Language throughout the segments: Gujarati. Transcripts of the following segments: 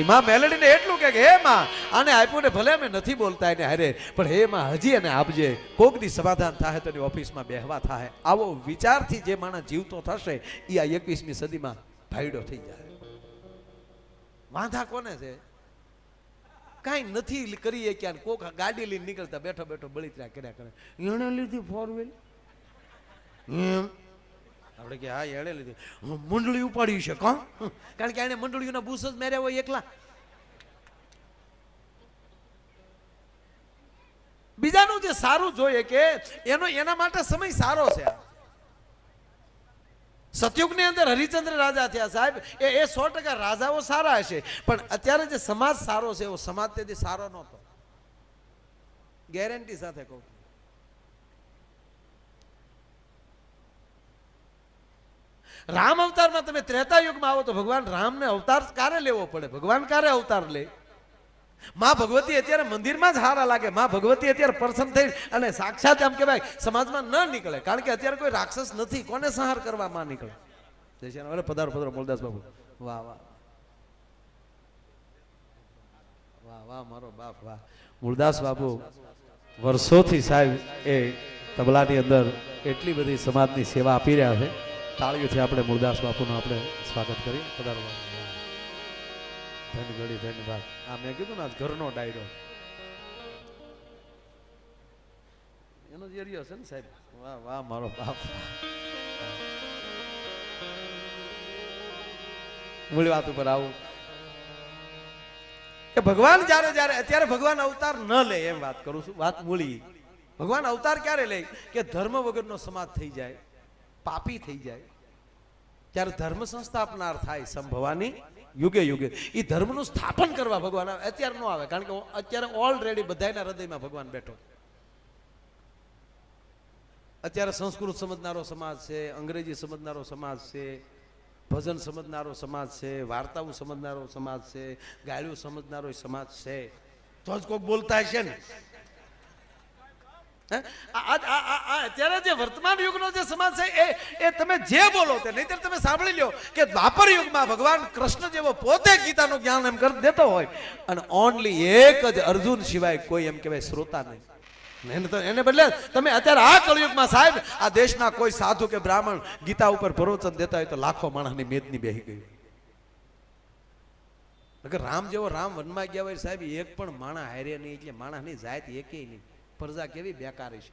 માં મેલડીને એટલું કે હે માં આને આપ્યું ને ભલે અમે નથી બોલતા એને હારે પણ હે માં હજી એને આપજે કોકની સમાધાન થાય તો એની ઓફિસમાં બેહવા થાય આવો વિચારથી જે માણસ જીવતો થશે એ આ 21મી સદીમાં ભાઈડો થઈ જાય વાંધા કોને છે કાંઈ નથી કરીએ ક્યાં કોક ગાડી લઈને નીકળતા બેઠો બેઠો બળિતરા કર્યા કરે એણે લીધી 4 વ્હીલ આપણે કે હા એણે લીધી મંડળી ઉપાડી છે કા કારણ કે એને મંડળીઓના બૂસ જ મેર્યા હોય એકલા બીજાનું જે સારું જોઈએ કે એના માટે સમય સારો છે સતયુગની અંદર હરિચંદ્ર રાજા થયા સાહેબ એ 100% રાજાઓ સારા હશે પણ અત્યારે જે સમાજ સારો છે એવો સમાજ તેથી સારો નહોતો ગેરંટી સાથે કહું રામ અવતારમાં તમે ત્રેતા યુગમાં આવો તો ભગવાન રામને અવતાર ક્યારે લેવો પડે ભગવાન ક્યારે અવતાર લે માં ભગવતી અત્યારે મંદિરમાં જ હારા લાગે માં ભગવતી અત્યારે પ્રસન્ન થઈ અને સાક્ષાત એમ કહેવાય સમાજમાં ન નીકળે કારણ કે અત્યારે કોઈ રાક્ષસ નથી કોને સંહાર કરવા માં નીકળે અરે પધારો પધારો મૂળદાસ બાપુ વાહ વાહ વાહ વાહ મારો બાપ વાહ મૂળદાસ બાપુ વર્ષોથી સાહેબ એ તબલાની અંદર એટલી બધી સમાજની સેવા આપી રહ્યા છે તાળીઓથી આપણે મૂળદાસ બાપુનું આપણે સ્વાગત કરીએ પધારવા ધનગઢી ધન્યવાદ આ મેં કીધું ને આજ ઘરનો ડાયરો એનો જ એરિયો છે ને સાહેબ વાહ વાહ મારો બાપ મૂળ વાત ઉપર આવું કે ભગવાન જ્યારે જ્યારે અત્યારે ભગવાન અવતાર ન લે એમ વાત કરું છું વાત મૂળી ભગવાન અવતાર ક્યારે લે કે ધર્મ વગરનો સમાજ થઈ જાય પાપી થઈ જાય ત્યારે ધર્મ સંસ્થાપનાર થાય સંભવાની યુગે યુગે એ ધર્મનું સ્થાપન કરવા ભગવાન આવે અત્યારે ન આવે કારણ કે અત્યારે ઓલરેડી બધાના હૃદયમાં ભગવાન બેઠો અત્યારે સંસ્કૃત સમજનારો સમાજ છે અંગ્રેજી સમજનારો સમાજ છે ભજન સમજનારો સમાજ છે વાર્તાઓ સમજનારો સમાજ છે ગાળ્યું સમજનારો સમાજ છે તો જ કોઈક બોલતા હશે ને અત્યારે જે વર્તમાન યુગનો જે સમાજ છે એ તમે જે બોલો તે નહીતર તમે સાંભળી લો કે દ્વાપર યુગમાં ભગવાન કૃષ્ણ જેવો પોતે ગીતાનું જ્ઞાન એમ કરી દેતો હોય અને ઓનલી એક જ અર્જુન સિવાય કોઈ એમ કહેવાય શ્રોતા નહીં એને બદલે તમે અત્યારે આ કળયુગમાં સાહેબ આ દેશના કોઈ સાધુ કે બ્રાહ્મણ ગીતા ઉપર પ્રવચન દેતા હોય તો લાખો માણસની મેદની બેહી ગઈ રામ જેવો રામ વનમાં ગયા હોય સાહેબ એક પણ માણસ હારે નહીં એટલે માણસની જાત એકે નહીં પ્રજા કેવી બેકારી છે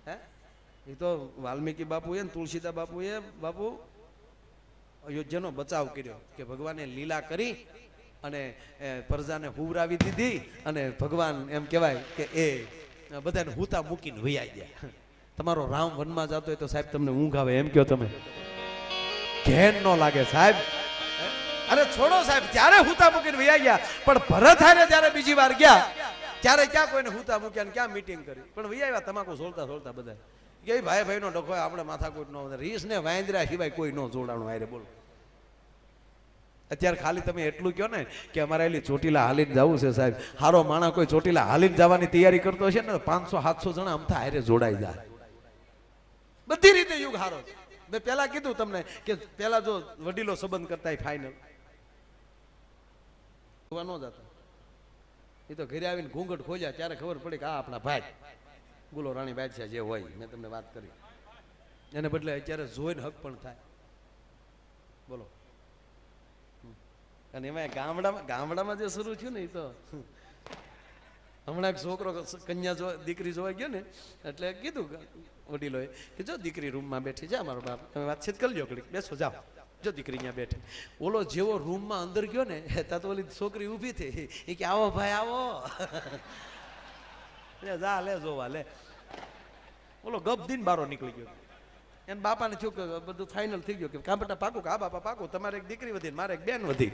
હે એ તો વાલ્મીકી બાપુએ ને તુલસીદાસ બાપુએ બાપુ અયોધ્યાનો બચાવ કર્યો કે ભગવાને લીલા કરી અને પ્રજાને હુવરાવી દીધી અને ભગવાન એમ કહેવાય કે એ બધાને હુતા મૂકીને વૈયા ગયા તમારો રામ વનમાં જતો હોય તો સાહેબ તમને ઊંઘ આવે એમ કહો તમે ઘેન ન લાગે સાહેબ અરે છોડો સાહેબ ત્યારે હુતા મૂકીને વૈયા ગયા પણ ભરત હારે જ્યારે બીજી વાર ગયા ત્યારે ક્યાં કોઈને હુતા મૂક્યા ક્યાં મીટિંગ કરી પણ વૈયા આવ્યા તમાકુ સોલતા સોલતા બધા કે ભાઈ ભાઈ નો ડખો આપણે માથાકૂટ નો રીસ ને વાંદરા સિવાય કોઈ નો જોડાણું આરે બોલો અત્યારે ખાલી તમે એટલું કહો ને કે અમારે એલી ચોટીલા હાલીને જવું છે સાહેબ હારો માણસ કોઈ ચોટીલા હાલીને જવાની તૈયારી કરતો હશે ને 500-700 જણા અમથા હારે જોડાઈ જાય બધી રીતે યુગ હારો છે મેં પેલા કીધું તમને કે પેલા જો વડીલો સંબંધ કરતા ફાઇનલ ન જતા એ તો ઘરે આવીને ઘૂંઘટ ખોલ્યા ત્યારે ખબર પડી કે આ આપણા ભાઈ ગુલો રાણી બાદશાહ જે હોય મેં તમને વાત કરી એને બદલે અત્યારે જોઈને હક પણ થાય બોલો અને એમાં ગામડામાં જે શરૂ થયું ને એ તો હમણાં એક છોકરો કન્યા દીકરી જોવા ગયો ને એટલે કીધું વડીલોએ કે જો દીકરી રૂમમાં બેઠી છે મારો બાપ તમે વાતચીત કરી લો ઘડીક બેસો જાઓ જો દીકરી અહીંયા બેઠી ઓલો જેવો રૂમમાં અંદર ગયો ને ત્યાં તો ઓલી છોકરી ઊભી થઈ એ કે આવો ભાઈ આવો જા લે જોવા લે ઓલો ગપ દીન બારો નીકળી ગયો એને બાપાને થયું કે બધું ફાઇનલ થઈ ગયું કે કાંપટા પાકું કે આ બાપા પાકું તમારે એક દીકરી વધી મારે એક બેન વધી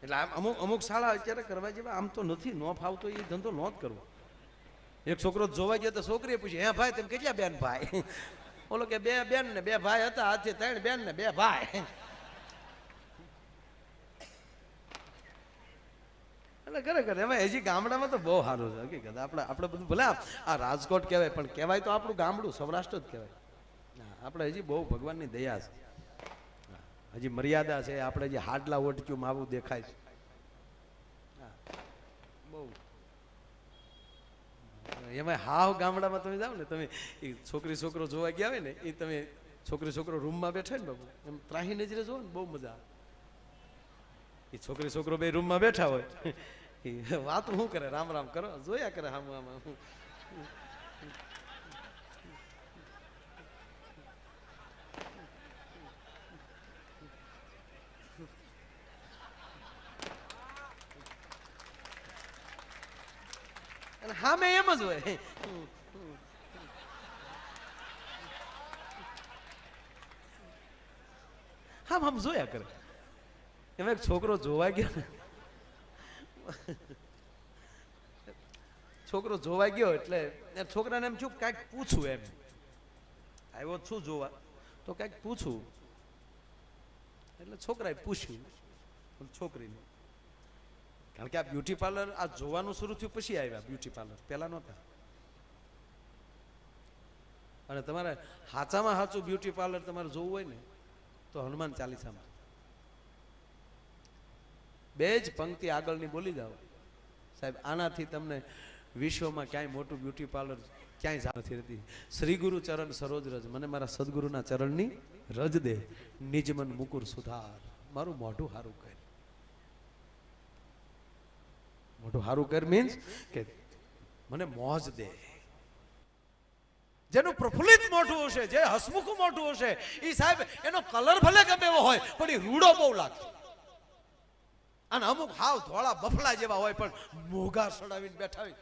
એટલે અમુક શાળા અત્યારે કરવા જેવા આમ તો નથી ન ફાવતો એ ધંધો ન જ કરવો એક છોકરો જોવા ગયો તો છોકરીએ પૂછ્યું હે ભાઈ તમે કેટલા બેન ભાઈ ઓલો કે 2 બેન ને 2 ભાઈ હતા હાથે 3 બેન ને 2 ભાઈ એટલે ખરેખર એમાં હજી ગામડામાં તો બહુ સારું છે હકીકત આપણે બધું ભલે આ રાજકોટ કહેવાય પણ કહેવાય તો આપણું ગામડું સૌરાષ્ટ્ર જ કહેવાય આપણે હજી બહુ ભગવાનની દયા છે હજી મર્યાદા છે. આપણે જે હાડલા ઓટક્યું આવું દેખાય છે. બહુ એમાં હાવ ગામડામાં તમે જાઓ ને, તમે એ છોકરી છોકરો જોવા ગયા હોય ને, એ તમે છોકરી છોકરો રૂમમાં બેઠા ને બાબુ, એમ ત્રાહી નજરે જોવો ને બહુ મજા આવે. એ છોકરી છોકરો બે રૂમમાં બેઠા હોય, એ વાત શું કરે, રામ રામ કરો, જોયા કરે આમ આમ. હા મેં એમ જ હોય. હા આમ જોયા કરે. એમાં એક છોકરો જોવા ગયો ને, છોકરો જોવા ગયો એટલે છોકરાને એમ છું કાંઈક પૂછું, એમ આવ્યો છું જોવા તો કાંઈક પૂછું. એટલે છોકરાએ પૂછ્યું છોકરીને, કારણ કે આ બ્યુટી પાર્લર આ જોવાનું શરૂ થયું પછી આવ્યા બ્યુટી પાર્લર, પહેલા નહોતા. અને તમારે હાચામાં હાચું બ્યુટી પાર્લર તમારે જોવું હોય ને તો હનુમાન ચાલીસામાં બે જ પંક્તિ આગળની બોલી જાઓ, સાહેબ આનાથી તમને વિશ્વમાં ક્યાંય મોટું બ્યુટી પાર્લર ક્યાંય જ નથી રહેતી. શ્રી ગુરુ ચરણ સરોજ રજ, મને મારા સદગુરુના ચરણની રજ દે, નિજ મન મુકુર સુધાર, મારું મોઢું હારું કર. મોઢું હારું કર મીન્સ કે મને મોજ દે. જેનું પ્રફુલ્લિત મોઢું હશે, જે હસમુખું મોઢું હશે, એ સાહેબ એનો કલર ભલે ગમે એવો હોય પણ એ રૂડો બહુ લાગશે. અને અમુક હાવ ધોળા બફલા જેવા હોય પણ મોઘા સડાવીને બેઠા હોય.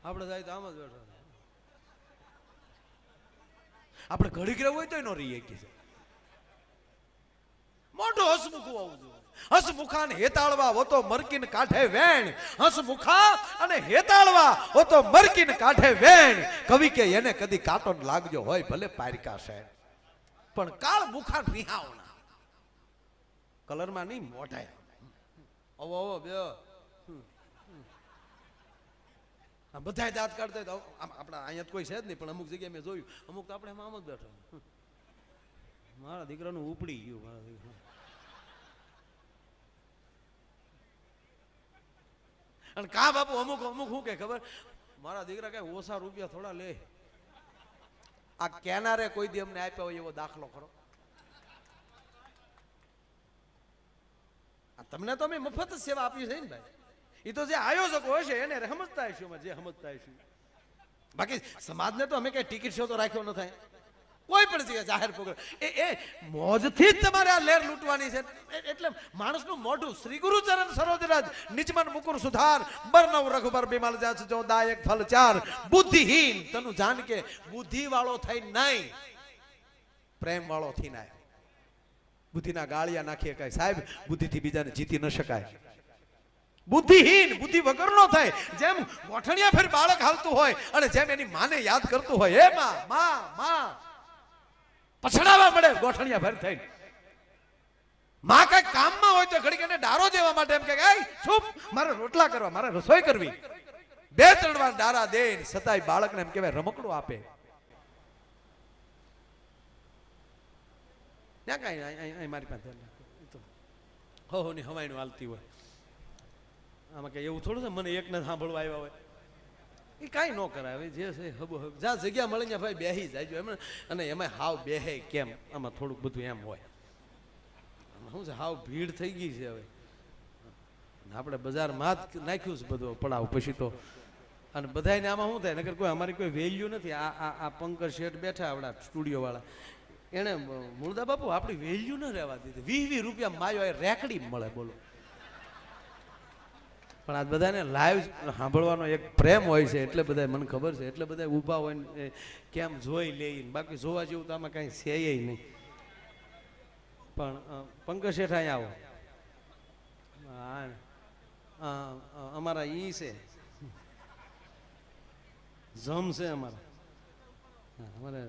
આપણે જાય તો આમ જ બેઠા, આપણે ઘડીક રહેવું હોય તો એનો રહીએ કે મોઢું હસમુખું હોવું જોઈએ. હસમુખા ને હેતાળવા વો તો મરકીન કાઢે વેણ, હસમુખા અને હેતાળવા વો તો મરકીન કાઢે વેણ. કવિ કે એને કદી કાંટો લાગજો હોય ભલે પારકા છે, પણ કાળ મુખા નિહાવના કલરમાં નહીં મોઢાય. ઓવો ઓવો બે બધાય દાંત કાઢતા હોય. આપણા અહીંયા કોઈ છે જ નહીં, પણ અમુક જગ્યાએ મેં જોયું, અમુક તો આપણે આમ જ બેઠો. મારા દીકરાનું ઉપડી ગયું, મારા દીકરા. અને કા બાપુ અમુક અમુક શું કે ખબર, મારા દીકરા કઈ ઓછા રૂપિયા થોડા લે. આ કેનારે કોઈ દી અમને આપ્યા હોય એવો દાખલો ખરો? તમને તો અમે મફત જ સેવા આપી છે ને ભાઈ. એ તો જે આયોજકો હશે એને સમજતા હશું, જે સમજતા હશું. બાકી સમાજને તો અમે કઈ ટિકિટ શો તો રાખ્યો ન થાય. કોઈ પણ જગ્યાએ જાહેર પ્રોગ્રામ એ મોજથી જ તમારે આ લેર લૂંટવાની છે. એટલે માણસનું મોઢું શ્રી ગુરુ ચરણ સરોજરજ, નિજમન મુકુર સુધાર, બરનવ રઘુબર બિમલ જાચ જો દાયક ફલ ચાર. બુદ્ધિહીન તનું જાન કે બુદ્ધિ વાળો થઈ નહીં, પ્રેમ વાળો થી ના. બુદ્ધિના ગાળિયા નાખીએ કાય સાહેબ, બુદ્ધિથી બીજાને જીતી ન શકાય. બુદ્ધિહીન બુદ્ધિ વગર નો થાય. જેમ ગોઠણિયા ફેર બાળક હાલતું હોય અને જેમ એની માને યાદ કરતું હોય, એ માં પછડાવા મળે ગોઠણિયા ફેર થઈને. માં કઈ કામમાં હોય તો ઘડીક એને ડારો દેવા માટે એમ કે ચૂપ, મારે રોટલા કરવા, મારે રસોઈ કરવી. 2-3 વાર ડારા દે છતાંય બાળકને એમ કહેવાય રમકડું આપે. ના કઈ મારી પાસે હો ની હવાઈનું હાલતી હોય. આમાં કઈ એવું થોડું છે મને એકને સાંભળવા આવ્યા હોય. એ કાંઈ ન કરાવે, જે છે હબો હબ જ્યાં જગ્યા મળે ત્યાં ભાઈ બેહી જાય એમ. અને એમાં હાવ બેહે કેમ, આમાં થોડુંક બધું એમ હોય. આમાં શું છે, હાવ ભીડ થઈ ગઈ છે હવે. આપણે બજારમાં જ નાખ્યું છે બધું પડાવ પછી તો. અને બધાને આમાં શું થાય, નકર કોઈ અમારી કોઈ વેલ્યુ નથી. આ પંકજ શેઠ બેઠા આપણા સ્ટુડિયો વાળા, એને મુળદા બાપુ આપણી વેલ્યુ ન રહેવા દીધી. 20-20 રૂપિયા માયો એ રેકડી મળે, બોલો. પણ આ બધાને લાઈવ સાંભળવાનો એક પ્રેમ હોય છે એટલે બધા મને ખબર છે, એટલે બધા ઊભા હોય ને કેમ જોઈ લે. બાકી જોવા જેવું તો આમાં કાંઈ છે નહીં. પણ પંકજ શેઠ અહીંયા આવો. અમારા ઈ છે જમ છે અમારા. અમારે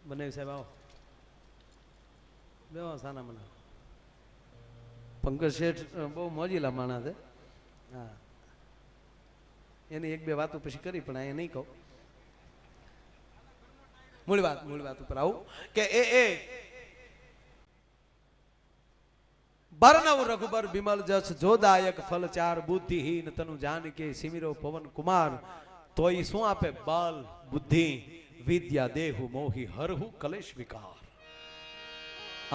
બનાવી સાહેબ આવો બે સાના મને. પંકજ શેઠ બહુ મોજીલા માણસ છે. હા, એની 1-2 વાતો પછી કરી પણ અહીંયા નહીં કહું. મૂળ વાત ઉપર આવું કે એ બરનવ રઘુબર બિમલ જસ જોદાયક ફલ ચાર બુદ્ધિહીન તનુ જાન કે સિમિરો પવન કુમાર તોય શું આપે બલ બુદ્ધિ વિદ્યા દેહુ મોહી હરહુ કલેશ વિકાર.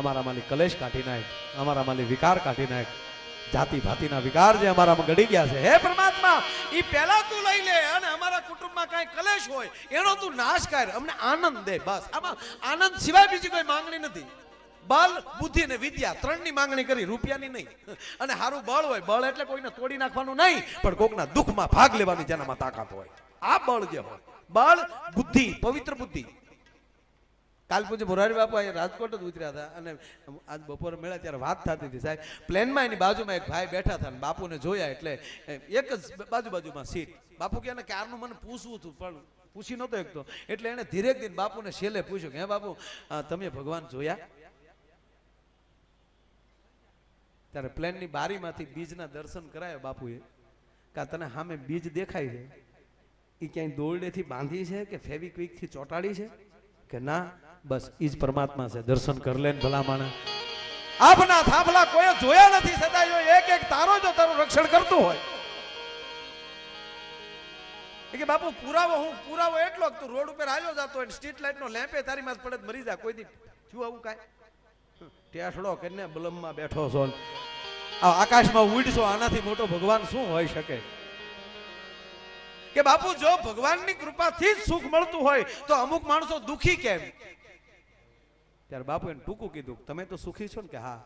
અમારા માલી કલેશ કાઢી નાખ, અમારા માલી વિકાર કાઢી નાખ, જાતિ ભાતિના વિકાર જે અમારામાં ગડી ગયા છે, હે પરમાત્મા ઈ પહેલા તું લઈ લે અને અમારા કુટુંબમાં કાંઈ કલેશ હોય એનો તું નાશ કર, અમને આનંદ દે. બસ આમાં આનંદ સિવાય બીજી કોઈ માંગણી નથી. બળ બુદ્ધિ અને વિદ્યા ત્રણની માંગણી કરી, રૂપિયાની નહીં. અને સારું બળ હોય, બળ એટલે કોઈને તોડી નાખવાનું નહીં, પણ કોકના દુઃખમાં ભાગ લેવાની જેનામાં તાકાત હોય, આ બળ જે હોય. બળ બુદ્ધિ, પવિત્ર બુદ્ધિ. કાલ પૂજ્ય મોરારી બાપુ અહીંયા રાજકોટ જ ઉતર્યા હતા અને આજ બપોરે મળ્યા ત્યારે વાત થતી હતી. સાહેબ પ્લેનમાં એની બાજુમાં એક ભાઈ બેઠા હતા, બાપુને જોયા એટલે એક જ બાજુમાં સીટ. બાપુ કે ક્યારનું મને પૂછવું હતું પણ પૂછી નહોતો એક તો, એટલે એને ધીરે ધીરે બાપુને છેલ્લે પૂછ્યું કે હે બાપુ તમે ભગવાન જોયા? ત્યારે પ્લેનની બારીમાંથી બીજના દર્શન કરાયા બાપુએ. કે તને સામે બીજ દેખાય છે એ ક્યાંય દોરડેથી બાંધી છે કે ફેવિક્વિકથી ચોંટાડી છે? કે ના, બસ ઈ જ પરમાત્મા છે, દર્શન કર લે ભલા માણસ. આપના થાંભલા કોઈ જોયા નથી, છતાં એક એક તારો જો તારું રક્ષણ કરતું હોય. કે બાપુ પુરાવો એટલો તું રોડ ઉપર આવ્યો જતો હોય, સ્ટ્રીટ લાઇટ નો લેમ્પે તારી માં પડે મરી જા. કોઈ દી થયું આવું કાંઈ? ટેસડો કરીને બલમમાં બેઠો છો, આકાશમાં ઉડશો, આનાથી મોટો ભગવાન શું હોઈ શકે? કે બાપુ જો ભગવાનની કૃપાથી જ સુખ મળતું હોય તો અમુક માણસો દુખી કેમ? ત્યારે બાપુ એને ટૂંકું કીધું, તમે તો સુખી છો ને? કે હા.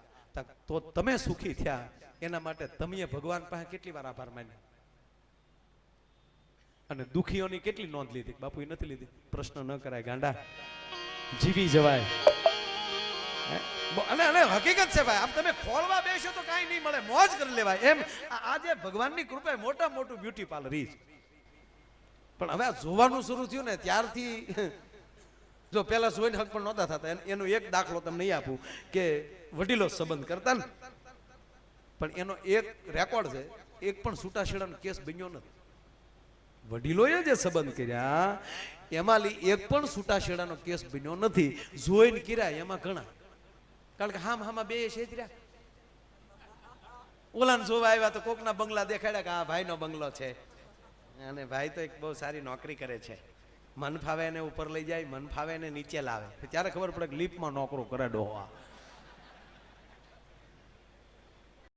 તો તમે સુખી થયા એના માટે તમે ભગવાન પાસે કેટલી વાર આભાર માન્યો અને દુખીઓની કેટલી નોંધ લીધી? બાપુ એ નથી લીધી. પ્રશ્ન ન કરાય ગાંડા, જીવી જવાય. અને હકીકત છે ભાઈ, આમ તમે ખોળવા બેસો તો કાંઈ નહીં મળે, મોજ કરી લેવાય. એમ આજે ભગવાનની કૃપા મોટા મોટું બ્યુટી પાર્લર રીચ. પણ હવે આ જોવાનું શરૂ થયું ને ત્યારથી, જો પેલા જોઈને હક પણ નહોતા થતા. એનો એક દાખલો તમને નહીં આપું કે વડીલો સંબંધ કરતા ને, પણ એનો એક રેકોર્ડ છે, એક પણ છૂટાછેડાનો કેસ બન્યો નથી. વડીલોએ જે સંબંધ કર્યા એમાં એક પણ છૂટાછેડાનો કેસ બન્યો નથી. જોઈને કર્યા એમાં ઘણા, કારણ કે હામાં બે છેતર્યા. ઓલાને જોવા આવ્યા તો કોકના બંગલા દેખાડ્યા કે આ ભાઈનો બંગલો છે અને ભાઈ તો એક બહુ સારી નોકરી કરે છે. મન ફાવે એને ઉપર લઈ જાય, મન ફાવે એને નીચે લાવે. ત્યારે ખબર પડે કે લીપમાં નોકરો કરે ડોહા.